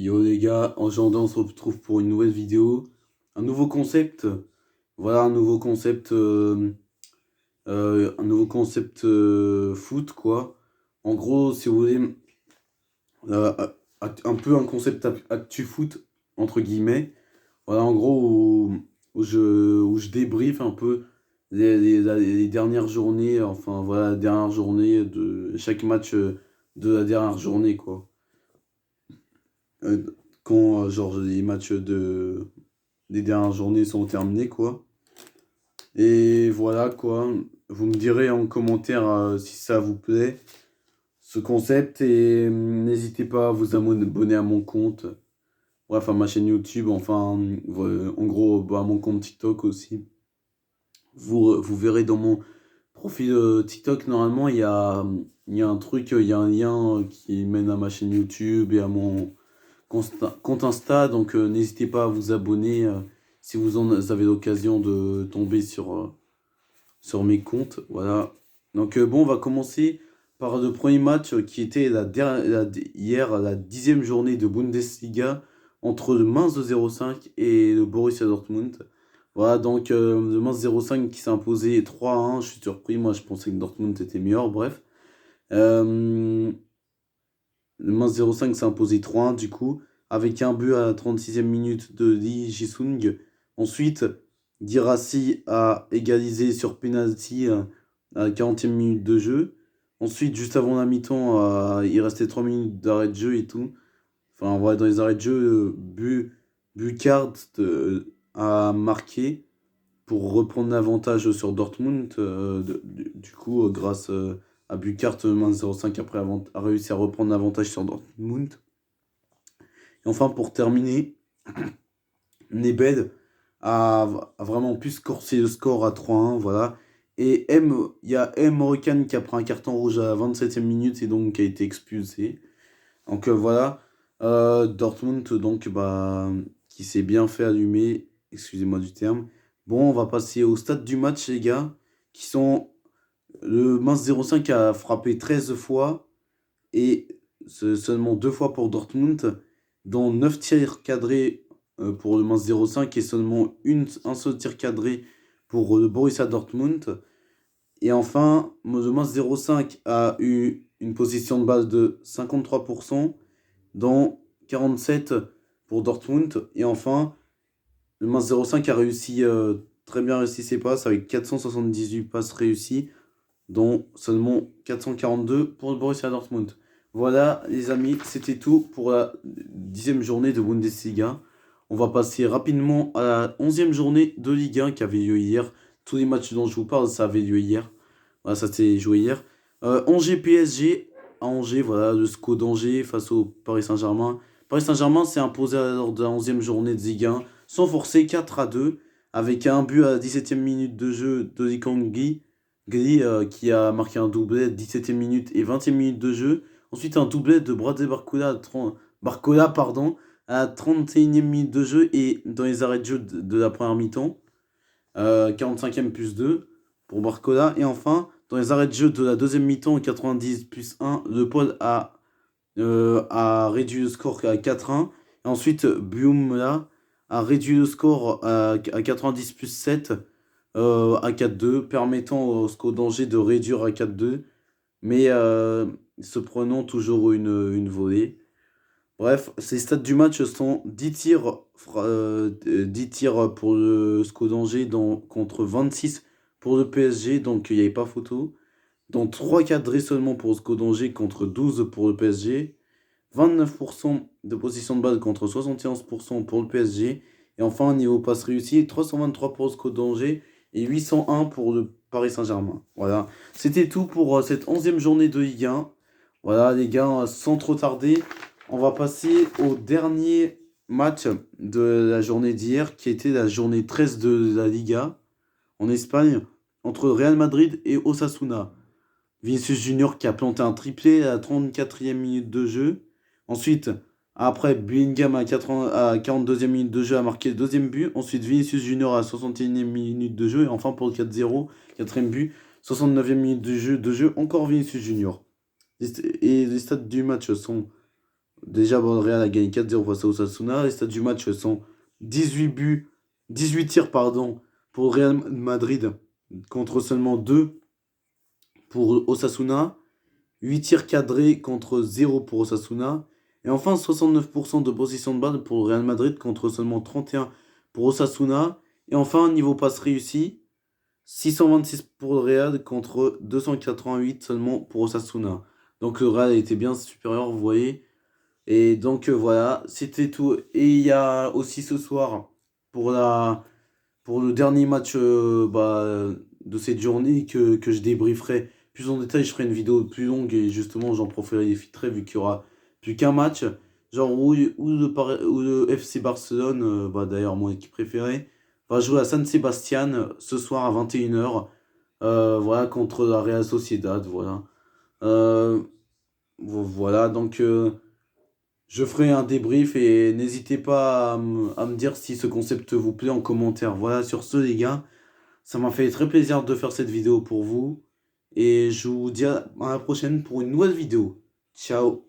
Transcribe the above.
Yo les gars, aujourd'hui on se retrouve pour une nouvelle vidéo, un nouveau concept, voilà un nouveau concept foot quoi. En gros, si vous voulez, euh, un peu un concept actu foot entre guillemets. Voilà en gros où je débriefe un peu les dernières journées, enfin voilà, la dernière journée de chaque match de la dernière journée quoi. Euh, quand genre les matchs des dernières journées sont terminés quoi. Et voilà quoi. Vous me direz en commentaire si ça vous plaît ce concept et n'hésitez pas à vous abonner à mon compte. Bref, à ma chaîne YouTube, enfin en gros à mon compte TikTok aussi. Vous verrez dans mon profil TikTok, normalement il y a un truc, il y a un lien qui mène à ma chaîne YouTube et à mon compte Insta, donc n'hésitez pas à vous abonner si vous en avez l'occasion de tomber sur mes comptes. Voilà. Donc bon, on va commencer par le premier match qui était hier, la 10e journée de Bundesliga entre le Mainz 05 et le Borussia Dortmund. Voilà, donc le Mainz 05 qui s'est imposé 3-1. Je suis surpris, moi je pensais que Dortmund était meilleur, bref. Euh, le Mainz 05 s'est imposé 3-1 du coup, avec un but à la 36e minute de Lee Ji-sung. Ensuite, Guirassy a égalisé sur penalty à la 40e minute de jeu. Ensuite, juste avant la mi-temps, il restait 3 minutes d'arrêt de jeu et tout. Enfin, voilà, dans les arrêts de jeu, Bukart a marqué pour reprendre l'avantage sur Dortmund. Du coup, grâce à Bukart, Mainz 05 après a réussi à reprendre l'avantage sur Dortmund. Et enfin, pour terminer, Nebel a vraiment pu corser le score à 3-1, voilà. Et il y a M. Morgan qui a pris un carton rouge à la 27e minute et donc qui a été expulsé. Donc voilà, Dortmund donc bah qui s'est bien fait allumer, excusez-moi du terme. Bon, on va passer au stade du match les gars, qui sont le Mainz 05 a frappé 13 fois et seulement 2 fois pour Dortmund, dont 9 tirs cadrés pour le Mainz 05 et seulement un seul tir cadré pour le Borussia Dortmund. Et enfin, le Mainz 05 a eu une possession de balle de 53%, dont 47 pour Dortmund. Et enfin, le Mainz 05 a réussi, très bien réussi ses passes avec 478 passes réussies, dont seulement 442 pour le Borussia Dortmund. Voilà les amis, c'était tout pour la 10e journée de Bundesliga. On va passer rapidement à la 11e journée de Ligue 1 qui avait lieu hier. Tous les matchs dont je vous parle, ça avait lieu hier. Voilà, ça s'est joué hier. Angers PSG à Angers, voilà, le SCO d'Angers face au Paris Saint-Germain. Paris Saint-Germain s'est imposé lors de la 11e journée de Ligue 1 sans forcer 4-2 avec un but à la 17e minute de jeu de Likangui. Gli qui a marqué un doublé 17e minute et 20e minute de jeu. Ensuite, un doublé de Bradley Barcola pardon, à 31e minute de jeu et dans les arrêts de jeu de la première mi-temps. 45e plus 2 pour Barcola. Et enfin, dans les arrêts de jeu de la deuxième mi-temps, 90 plus 1, Le Paul a réduit le score à 4-1. Et ensuite, Bioumla a réduit le score à 90 plus 7 à 4-2, permettant au SCO d'Angers de réduire à 4-2, mais se prenant toujours une volée. Bref, ces stats du match sont 10 tirs, 10 tirs pour le SCO d'Angers contre 26 pour le PSG, donc il n'y avait pas photo. Dont 3 cadrés seulement pour le SCO d'Angers contre 12 pour le PSG. 29% de position de balle contre 71% pour le PSG. Et enfin, niveau passe réussi, 323 pour le SCO d'Angers et 801 pour le Paris Saint-Germain. Voilà, c'était tout pour cette 11e journée de Ligue 1. Voilà les gars, sans trop tarder, on va passer au dernier match de la journée d'hier, qui était la journée 13 de la Liga en Espagne, entre Real Madrid et Osasuna. Vinicius Junior qui a planté un triplé à la 34e minute de jeu. Ensuite, après, Bellingham à 42e minute de jeu a marqué le deuxième but. Ensuite, Vinicius Junior à 61e minute de jeu. Et enfin, pour le 4-0, quatrième but, 69e minute de jeu, encore Vinicius Junior. Et les stats du match sont Déjà, bon, le Real a gagné 4-0 face à Osasuna. Les stats du match sont 18 buts, 18 tirs, pardon, pour le Real Madrid contre seulement 2 pour Osasuna. 8 tirs cadrés contre 0 pour Osasuna. Et enfin, 69% de possession de balle pour le Real Madrid contre seulement 31 pour Osasuna. Et enfin, niveau passe réussi, 626 pour le Real contre 288 seulement pour Osasuna. Donc le Real a été bien supérieur, vous voyez. Et donc voilà, c'était tout. Et il y a aussi ce soir, pour pour le dernier match de cette journée, que je débrieferai plus en détail. Je ferai une vidéo plus longue et justement j'en profiterai vu qu'il y aura plus qu'un match. Genre où le FC Barcelone, d'ailleurs mon équipe préférée, va jouer à San Sebastian ce soir à 21h. Voilà, contre la Real Sociedad. Voilà. Euh, voilà, donc je ferai un débrief et n'hésitez pas à me dire si ce concept vous plaît en commentaire. Voilà, sur ce les gars, ça m'a fait très plaisir de faire cette vidéo pour vous. Et je vous dis à la prochaine pour une nouvelle vidéo. Ciao!